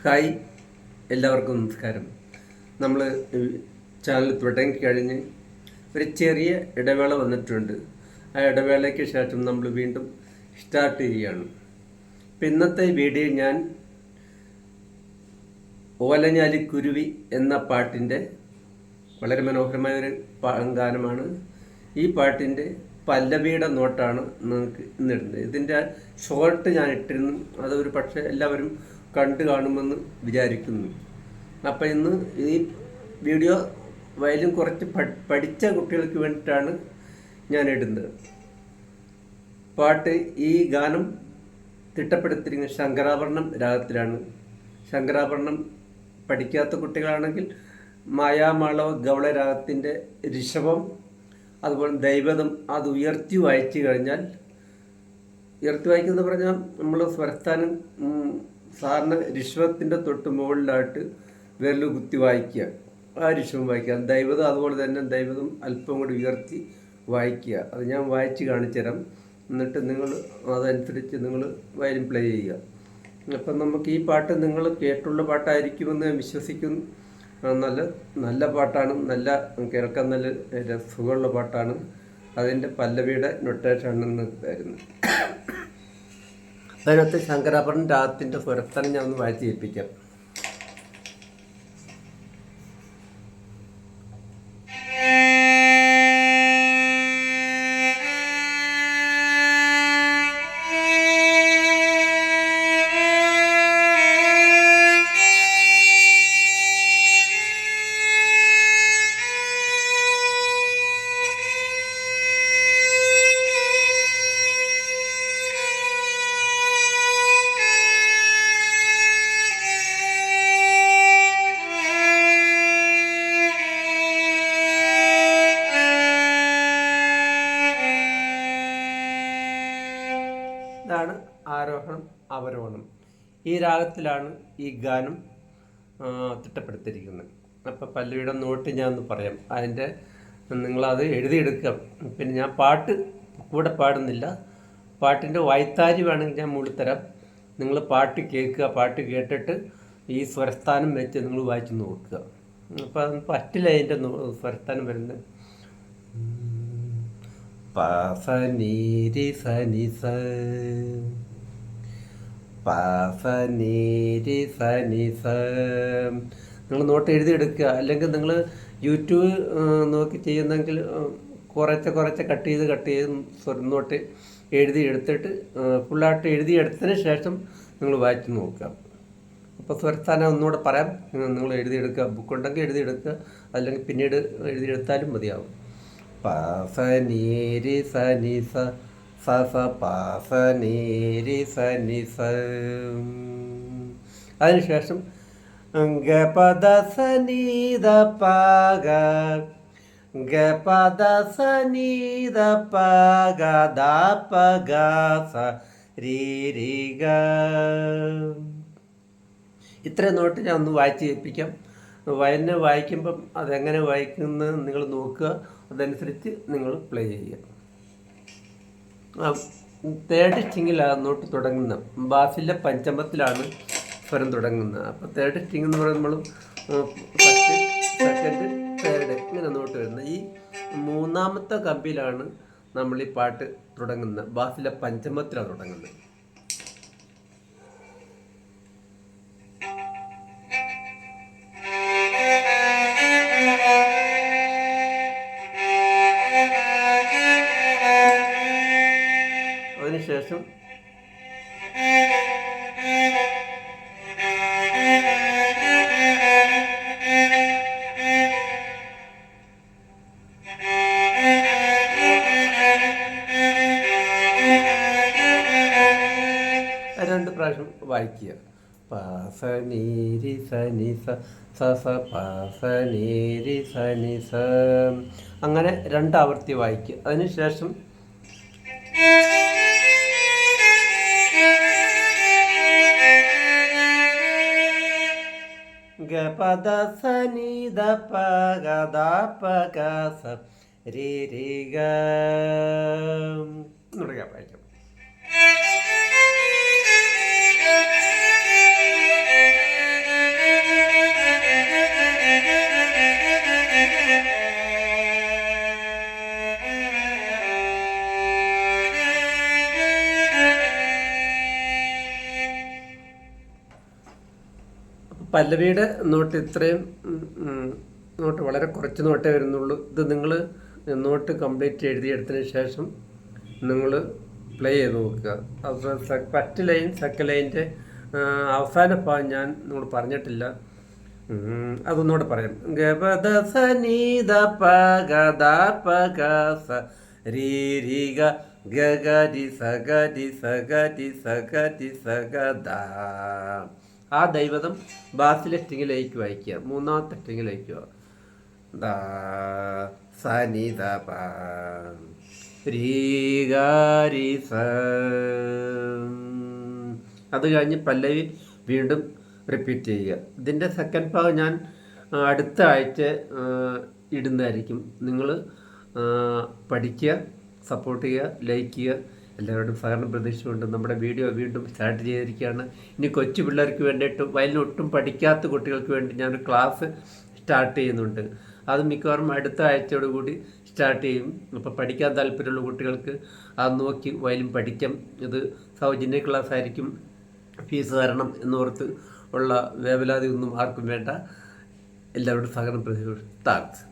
Hi, എല്ലാവർക്കും നമസ്കാരം. നമ്മൾ ചാനൽ തുടങ്ങിക്കഴിഞ്ഞ് ഒരു ചെറിയ ഇടവേള വന്നിട്ടുണ്ട്. ആ ഇടവേളയ്ക്ക് ശേഷം നമ്മൾ വീണ്ടും സ്റ്റാർട്ട് ചെയ്യുകയാണ്. ഇപ്പം ഇന്നത്തെ വീഡിയോ ഞാൻ ഓലഞ്ഞാലിക്കുരുവി എന്ന പാട്ടിൻ്റെ വളരെ മനോഹരമായൊരു ഗാനമാണ്. ഈ പാട്ടിൻ്റെ പല്ലവിയുടെ നോട്ടാണ് നമുക്ക് ഇന്നിടുന്നത്. ഇതിൻ്റെ ഷോർട്ട് ഞാൻ ഇട്ടിരുന്നു. അതൊരു പക്ഷേ എല്ലാവരും കണ്ടു കാണുമെന്ന് വിചാരിക്കുന്നു. അപ്പം ഇന്ന് ഈ വീഡിയോ വയലിൻ കുറച്ച് പഠിച്ച കുട്ടികൾക്ക് വേണ്ടിയിട്ടാണ് ഞാൻ ഇടുന്നത്. പാട്ട് ഈ ഗാനം തിട്ടപ്പെടുത്തിയിരിക്കുന്ന ശങ്കരാഭരണം രാഗത്തിലാണ്. ശങ്കരാഭരണം പഠിക്കാത്ത കുട്ടികളാണെങ്കിൽ മായാമാളവ ഗൗള രാഗത്തിൻ്റെ ഋഷഭം, അതുപോലെ ദൈവതം അത് ഉയർത്തി വായിച്ചു കഴിഞ്ഞാൽ, ഉയർത്തി വായിക്കുന്നത് പറഞ്ഞാൽ നമ്മൾ സ്വരസ്ഥാനം സാറിന് ഋഷഭത്തിൻ്റെ തൊട്ട് മുകളിലായിട്ട് വിരൽ കുത്തി വായിക്കുക, ആ ഋഷഭം വായിക്കുക. ദൈവതം അതുപോലെ തന്നെ ദൈവതം അല്പം കൂടി ഉയർത്തി വായിക്കുക. അത് ഞാൻ വായിച്ച് കാണിച്ചു തരാം. എന്നിട്ട് നിങ്ങൾ അതനുസരിച്ച് നിങ്ങൾ വയലിൻ പ്ലേ ചെയ്യുക. അപ്പം നമുക്ക് ഈ പാട്ട് നിങ്ങൾ കേട്ടുള്ള പാട്ടായിരിക്കുമെന്ന് ഞാൻ വിശ്വസിക്കുന്നു. നല്ല പാട്ടാണ്, നല്ല കേൾക്കാൻ നല്ല രസമുള്ള പാട്ടാണ്. അതിൻ്റെ പല്ലവിയുടെ നൊട്ടേഷനാണ് തരുന്നത്. അതിനകത്ത് ശങ്കരാഭരണം രാഗത്തിൻ്റെ സ്വരസ്ഥാനം ഞാൻ ഒന്ന് വായിച്ച് കേൾപ്പിക്കാം. ഇതാണ് ആരോഹണം അവരോഹണം. ഈ രാഗത്തിലാണ് ഈ ഗാനം തിട്ടപ്പെടുത്തിയിരിക്കുന്നത്. അപ്പോൾ പല്ലവിയുടെ നോട്ട് ഞാൻ ഒന്ന് പറയാം. അതിൻ്റെ നിങ്ങളത് എഴുതിയെടുക്കാം. പിന്നെ ഞാൻ പാട്ട് കൂടെ പാടുന്നില്ല. പാട്ടിൻ്റെ വായ്ത്താരി വേണമെങ്കിൽ ഞാൻ മൂളിത്തരാം. നിങ്ങൾ പാട്ട് കേൾക്കുക. പാട്ട് കേട്ടിട്ട് ഈ സ്വരസ്ഥാനം വെച്ച് നിങ്ങൾ വായിച്ച് നോക്കുക. അപ്പോൾ അത് പറ്റില്ല അതിൻ്റെ സ്വരസ്ഥാനം വരുന്നത്. പ സ നീ രി സ നി സ, പ സ നീ രി സ നി സ. നിങ്ങൾ നോട്ട് എഴുതിയെടുക്കുക. അല്ലെങ്കിൽ നിങ്ങൾ യൂട്യൂബ് നോക്കി ചെയ്യുന്നെങ്കിൽ കുറച്ച് കട്ട് ചെയ്ത് സ്വരം നോട്ട് എഴുതിയെടുത്തിട്ട് ഫുള്ളായിട്ട് എഴുതിയെടുത്തതിന് ശേഷം നിങ്ങൾ വായിച്ച് നോക്കുക. അപ്പോൾ സ്വരസ്ഥാനം ഒന്നുകൂടെ പറയാം. നിങ്ങൾ എഴുതിയെടുക്കുക. ബുക്കുണ്ടെങ്കിൽ എഴുതിയെടുക്കുക, അല്ലെങ്കിൽ പിന്നീട് എഴുതിയെടുത്താലും മതിയാവും. പ സ നീ രി സ നി സ, സ സ പ സ നീ രി സ നി സ. അതിനുശേഷം ഗ പ ദ സ നീ ദ പ ഗ, ഗ പ ദ സ നീ ദ പ ഗ ദ പ ഗ സ രി രി ഗ. ഇത്രയും നോട്ട് ഞാൻ ഒന്ന് വായിച്ച് കേൾപ്പിക്കാം. വയലിനെ വായിക്കുമ്പം അതെങ്ങനെ വായിക്കുന്നത് നിങ്ങൾ നോക്കുക. അതനുസരിച്ച് നിങ്ങൾ പ്ലേ ചെയ്യുക. തേർഡ് സ്ട്രിങ്ങിലാണ് നോട്ട് തുടങ്ങുന്നത്. ബാസിലെ പഞ്ചമത്തിലാണ് സ്വരം തുടങ്ങുന്നത്. അപ്പോൾ തേർഡ് സ്ട്രിങ് എന്ന് പറയുമ്പോൾ ഫസ്റ്റ്, സെക്കൻഡ്, തേർഡ് ഇങ്ങനെ നോട്ട് വരുന്നത്. ഈ മൂന്നാമത്തെ കമ്പിയിലാണ് നമ്മൾ ഈ പാട്ട് തുടങ്ങുന്നത്. ബാസിലെ പഞ്ചമത്തിലാണ് തുടങ്ങുന്നത്. അതിനുശേഷം രണ്ട് പ്രാവശ്യം വായിക്കുക. പ സ നീ രി സ നി സ, സ സ പ സ നീ രി സ നി സ. അങ്ങനെ രണ്ടാവർത്തി വായിക്കുക. അതിനുശേഷം ഗ പ ദ സ നി ദ പ ഗ ദ പ ഗ സ രി രി ഗ. വായിക്കാം. പല്ലവിയുടെ നോട്ട് ഇത്രയും നോട്ട് വളരെ കുറച്ച് നോട്ടേ വരുന്നുള്ളൂ. ഇത് നിങ്ങൾ നോട്ട് കംപ്ലീറ്റ് എഴുതിയെടുത്തതിന് ശേഷം നിങ്ങൾ പ്ലേ ചെയ്ത് നോക്കുക. അപ്പോൾ ഫസ്റ്റ് ലൈൻ സെക്കൻഡ് ലൈൻ്റെ അവസാന ഭാഗം ഞാൻ നിങ്ങൾ പറഞ്ഞിട്ടില്ല, അതൊന്നുകൂടെ പറയാം. ഗപദ സനീത പഗദ പഗസ രീരിക ഗഗരി സഗരി സഗരി സഗരി സഗദ. ആ ദൈവതം ബാസിലെ സ്ട്രിങ്ങിലേക്ക് വായിക്കുക, മൂന്നാമത്തെ സ്ട്രിങ്ങിലേക്ക് ദാ സനിത പ രീഗാരി സ. അത് കഴിഞ്ഞ് പല്ലവി വീണ്ടും റിപ്പീറ്റ് ചെയ്യുക. ഇതിൻ്റെ സെക്കൻഡ് ഭാഗം ഞാൻ അടുത്ത ആഴ്ച ഇടുന്നതായിരിക്കും. നിങ്ങൾ പഠിക്കുക, സപ്പോർട്ട് ചെയ്യുക, ലൈക്ക് ചെയ്യുക. എല്ലാവരോടും സഹകരണം പ്രതീക്ഷിച്ചുകൊണ്ട് നമ്മുടെ വീഡിയോ വീണ്ടും സ്റ്റാർട്ട് ചെയ്തിരിക്കുകയാണ്. ഇനി കൊച്ചു പിള്ളേർക്ക് വേണ്ടിയിട്ടും വയലിനൊട്ടും പഠിക്കാത്ത കുട്ടികൾക്ക് വേണ്ടി ഞാനൊരു ക്ലാസ് സ്റ്റാർട്ട് ചെയ്യുന്നുണ്ട്. അത് മിക്കവാറും അടുത്ത ആഴ്ചയോടുകൂടി സ്റ്റാർട്ട് ചെയ്യും. അപ്പോൾ പഠിക്കാൻ താല്പര്യമുള്ള കുട്ടികൾക്ക് അത് നോക്കി വയലിൻ പഠിക്കാം. ഇത് സൗജന്യ ക്ലാസ് ആയിരിക്കും, ഫീസ് തരണം എന്നോർത്ത് ഉള്ള വേവലാതി ഒന്നും ആർക്കും വേണ്ട. എല്ലാവരോടും സഹകരണം പ്രതീക്ഷിച്ചു. താങ്ക്സ്.